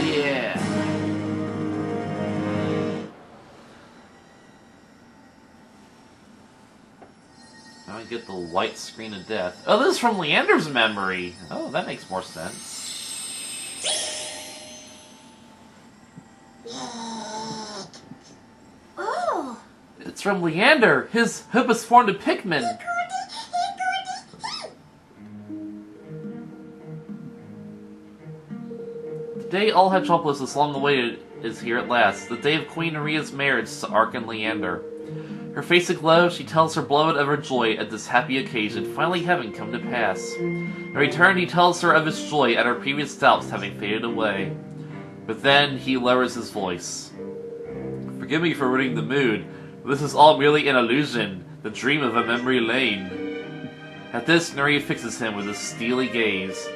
Speaker 1: Yeah. Now I get the white screen of death. Oh, this is from Leander's memory. Oh, that makes more sense.
Speaker 4: Oh!
Speaker 1: It's from Leander. His hoop is formed of Pikmin. The day all Hetropolis is long awaited is here at last. The day of Queen Nerea's marriage to Ark and Leander. Her face aglow, she tells her beloved of her joy at this happy occasion, finally having come to pass. In return, he tells her of his joy at her previous doubts having faded away. But then, he lowers his voice. Forgive me for ruining the mood. This is all merely an illusion, the dream of a memory lane. At this, Nerea fixes him with a steely gaze.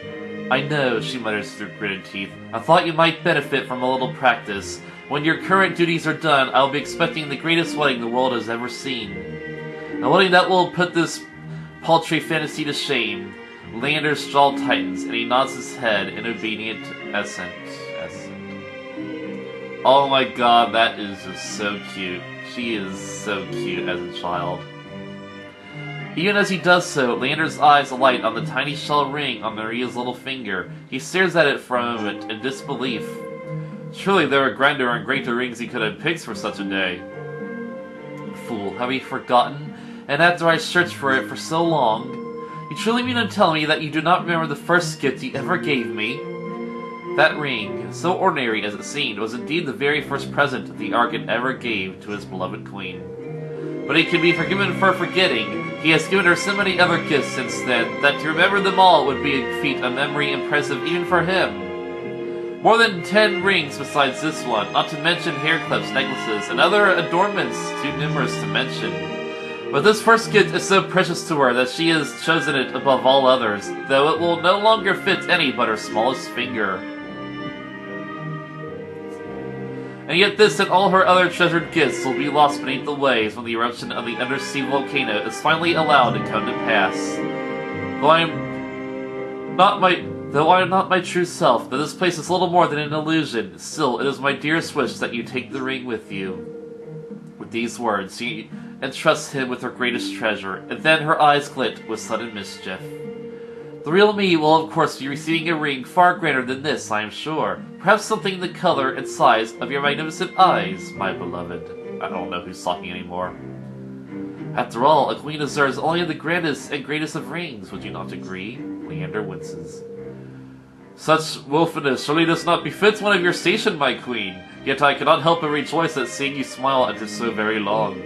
Speaker 1: I know, she mutters through gritted teeth. I thought you might benefit from a little practice. When your current duties are done, I will be expecting the greatest wedding the world has ever seen. A wedding that will put this paltry fantasy to shame. Leander's jaw tightens, and he nods his head in obedient assent. Oh my god, that is just so cute. She is so cute as a child. Even as he does so, Leander's eyes alight on the tiny shell ring on Nerea's little finger. He stares at it for a moment in disbelief. Surely there are grander and greater rings he could have picked for such a day. Fool, have you forgotten? And after I searched for it for so long, you truly mean to tell me that you do not remember the first gift you ever gave me? That ring, so ordinary as it seemed, was indeed the very first present the Archon ever gave to his beloved queen. But he can be forgiven for forgetting. He has given her so many other gifts since then, that to remember them all would be a feat of memory impressive even for him. More than 10 rings besides this one, not to mention hair clips, necklaces, and other adornments too numerous to mention. But this first gift is so precious to her that she has chosen it above all others, though it will no longer fit any but her smallest finger. And yet this and all her other treasured gifts will be lost beneath the waves when the eruption of the undersea volcano is finally allowed to come to pass. Though I am not my true self, that this place is little more than an illusion, still it is my dearest wish that you take the ring with you. With these words, entrust him with her greatest treasure, and then her eyes glint with sudden mischief. The real me will of course be receiving a ring far greater than this, I am sure. Perhaps something in the color and size of your magnificent eyes, my beloved. I don't know who's talking anymore. After all, a queen deserves only the grandest and greatest of rings, would you not agree? Leander winces. Such wilfulness surely does not befit one of your station, my queen. Yet I cannot help but rejoice at seeing you smile after so very long.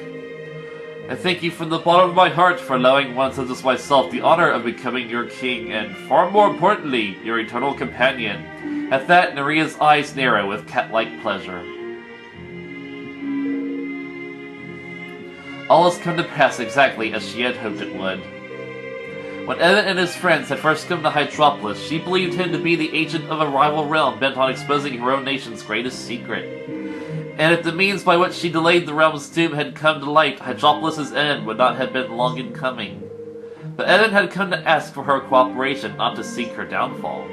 Speaker 1: I thank you from the bottom of my heart for allowing one such as myself the honor of becoming your king and, far more importantly, your eternal companion. At that, Nerea's eyes narrow with cat-like pleasure. All has come to pass exactly as she had hoped it would. When Evan and his friends had first come to Hydropolis, she believed him to be the agent of a rival realm bent on exposing her own nation's greatest secret. And if the means by which she delayed the realm's doom had come to light, Hydropolis' end would not have been long in coming. But Evan had come to ask for her cooperation, not to seek her downfall.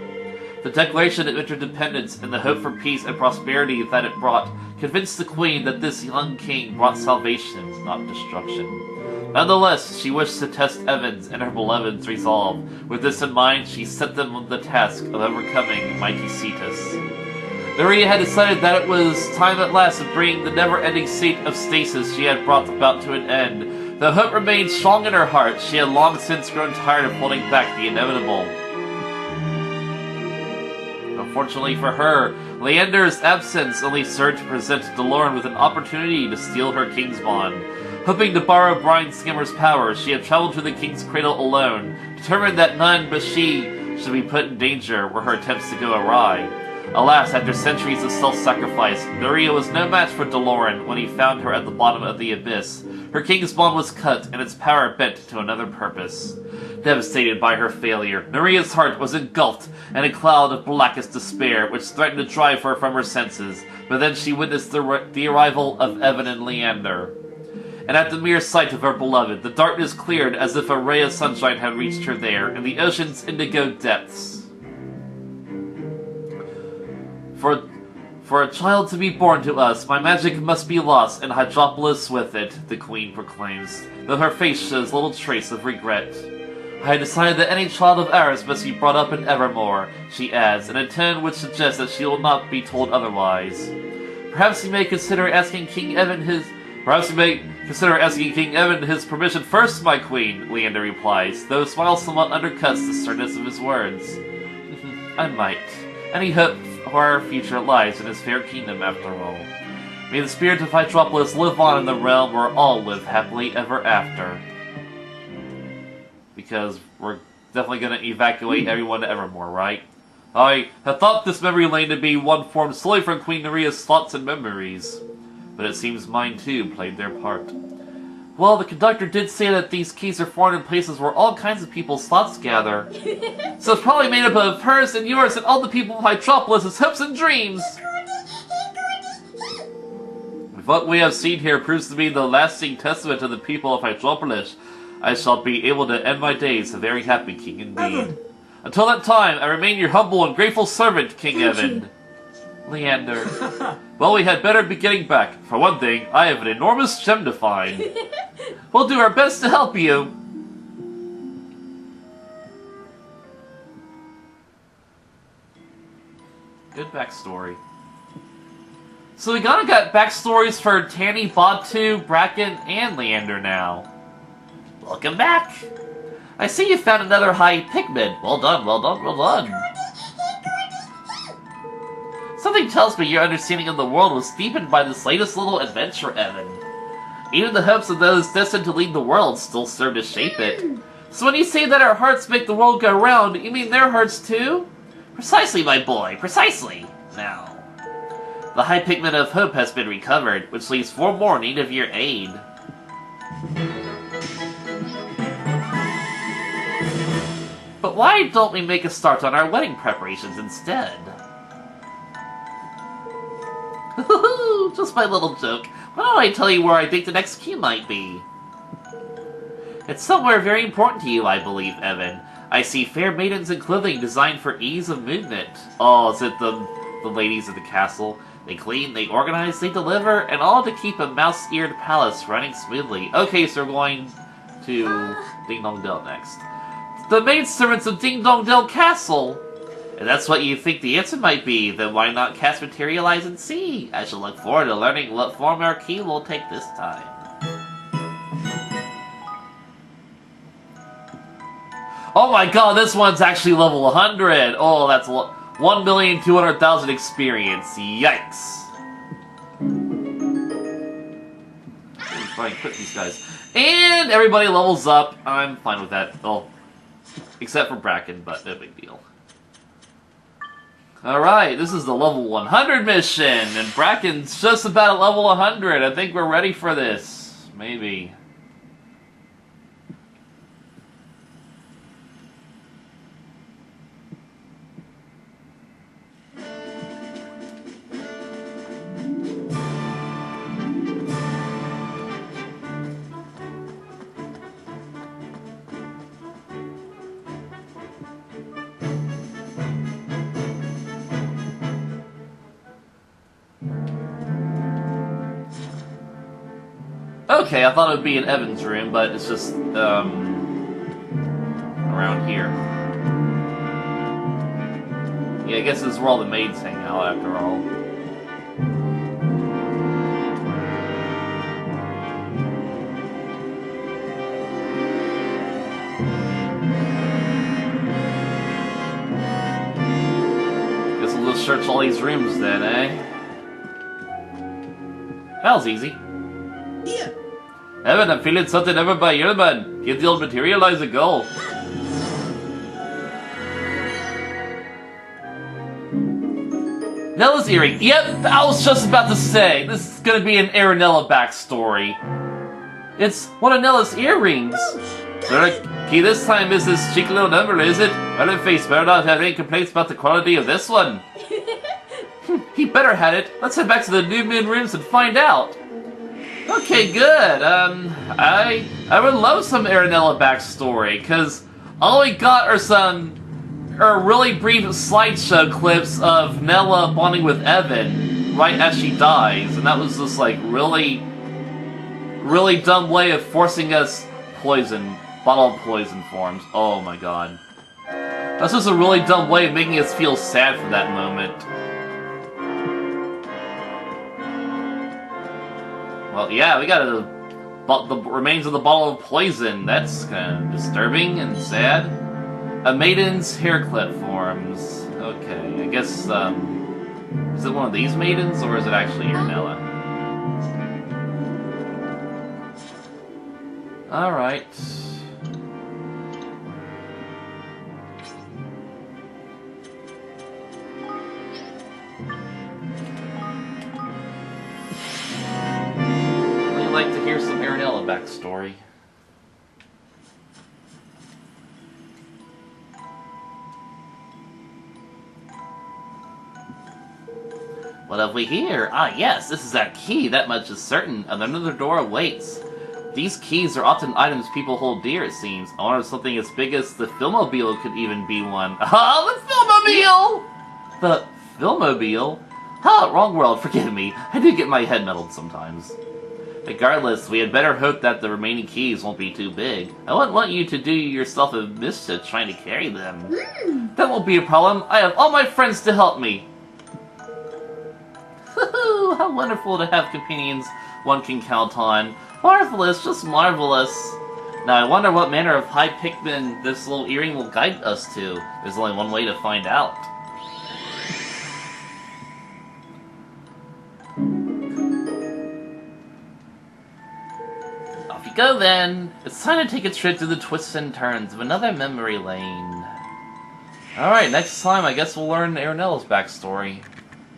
Speaker 1: The Declaration of Interdependence and the hope for peace and prosperity that it brought convinced the Queen that this young king brought salvation, not destruction. Nonetheless, she wished to test Evan's and her beloved's resolve. With this in mind, she set them on the task of overcoming mighty Cetus. Nerea had decided that it was time at last to bring the never-ending state of stasis she had brought about to an end. Though hope remained strong in her heart, she had long since grown tired of holding back the inevitable. Unfortunately for her, Leander's absence only served to present Doloran with an opportunity to steal her king's bond. Hoping to borrow Brian Skimmer's powers, she had traveled to the king's cradle alone, determined that none but she should be put in danger were her attempts to go awry. Alas, after centuries of self-sacrifice, Nerea was no match for Doloran when he found her at the bottom of the abyss. Her king's bond was cut, and its power bent to another purpose. Devastated by her failure, Nerea's heart was engulfed in a cloud of blackest despair, which threatened to drive her from her senses. But then she witnessed the arrival of Evan and Leander. And at the mere sight of her beloved, the darkness cleared as if a ray of sunshine had reached her there, in the ocean's indigo depths. For a child to be born to us, my magic must be lost, and Hydropolis with it, the Queen proclaims, though her face shows little trace of regret. I had decided that any child of ours must be brought up in Evermore, she adds, in a tone which suggests that she will not be told otherwise. Perhaps you may consider asking King Evan his permission first, my queen, Leander replies, though his smile somewhat undercuts the sternness of his words. I might. Any hope for our future lies in his fair kingdom, after all. May the spirit of Hydropolis live on in the realm where all live happily ever after. Because we're definitely going to evacuate everyone to Evermore, right? I had thought this memory lane to be one formed solely from Queen Nerea's thoughts and memories. But it seems mine too played their part. Well, the conductor did say that these keys are found in places where all kinds of people's thoughts gather. So it's probably made up of hers and yours and all the people of Hydropolis' hopes and dreams. If what we have seen here proves to be the lasting testament to the people of Hydropolis, I shall be able to end my days a very happy king indeed. Until that time, I remain your humble and grateful servant, King Evan. Leander. Well, we had better be getting back. For one thing, I have an enormous gem to find. We'll do our best to help you. Good backstory. So we got backstories for Tanny, Batu, Bracken, and Leander now. Welcome back. I see you found another high pigment. Well done, well done, well done. Something tells me your understanding of the world was deepened by this latest little adventure, Evan. Even the hopes of those destined to lead the world still serve to shape it. So when you say that our hearts make the world go round, you mean their hearts too? Precisely, my boy, precisely. Now, the high pigment of hope has been recovered, which leaves 4 more in need of your aid. But why don't we make a start on our wedding preparations instead? Just my little joke. Why don't I tell you where I think the next key might be? It's somewhere very important to you, I believe, Evan. I see fair maidens in clothing designed for ease of movement. Oh, is it the ladies of the castle? They clean, they organize, they deliver, and all to keep a mouse-eared palace running smoothly. Okay, so we're going to Ding Dong Dell next. The maidservants of Ding Dong Dell Castle! And that's what you think the answer might be, then why not cast Materialize and see? I shall look forward to learning what form our key will take this time. Oh my god, this one's actually level 100! Oh, that's 1,200,000 experience. Yikes. Let's try and quit these guys. And everybody levels up. I'm fine with that. Well, except for Bracken, but no big deal. Alright, this is the level 100 mission, and Bracken's just about at level 100. I think we're ready for this. Maybe. Okay, I thought it would be in Evan's room, but it's just, around here. Yeah, I guess this is where all the maids hang out, after all. Guess we'll just search all these rooms then, eh? That was easy.
Speaker 2: Yeah.
Speaker 1: Evan, I'm feeling something over by here, man. Give the old Materialize a go. Nella's earring. Yep, I was just about to say. This is gonna be an Aranella backstory. It's one of Nella's earrings. The key this time is this cheeky little number, is it? Well, face better not have any complaints about the quality of this one. He better had it. Let's head back to the New Moon rooms and find out. Okay, good. I would love some Aranella backstory, because all we got are really brief slideshow clips of Nella bonding with Evan right as she dies, and that was just like really dumb way of forcing us bottled poison forms. Oh my god. That's just a really dumb way of making us feel sad for that moment. Well, yeah, we got the remains of the bottle of poison. That's kind of disturbing and sad. A maiden's hair clip forms. Okay, I guess, is it one of these maidens, or is it actually Aranella? Alright. Like to hear some Aranella backstory. What have we here? Ah yes, this is our key, that much is certain, and another door awaits. These keys are often items people hold dear, it seems. I wonder if something as big as the Filmobile could even be one. Ah, the Filmobile! The Filmobile? Ah, wrong world, forgive me. I do get my head muddled sometimes. Regardless, we had better hope that the remaining keys won't be too big. I wouldn't want you to do yourself a mischief trying to carry them. That won't be a problem. I have all my friends to help me. Woohoo! How wonderful to have companions one can count on. Marvelous, just marvelous. Now I wonder what manner of high Pikmin this little earring will guide us to. There's only one way to find out. Go then! It's time to take a trip through the twists and turns of another memory lane. Alright, next time I guess we'll learn Aranella's backstory.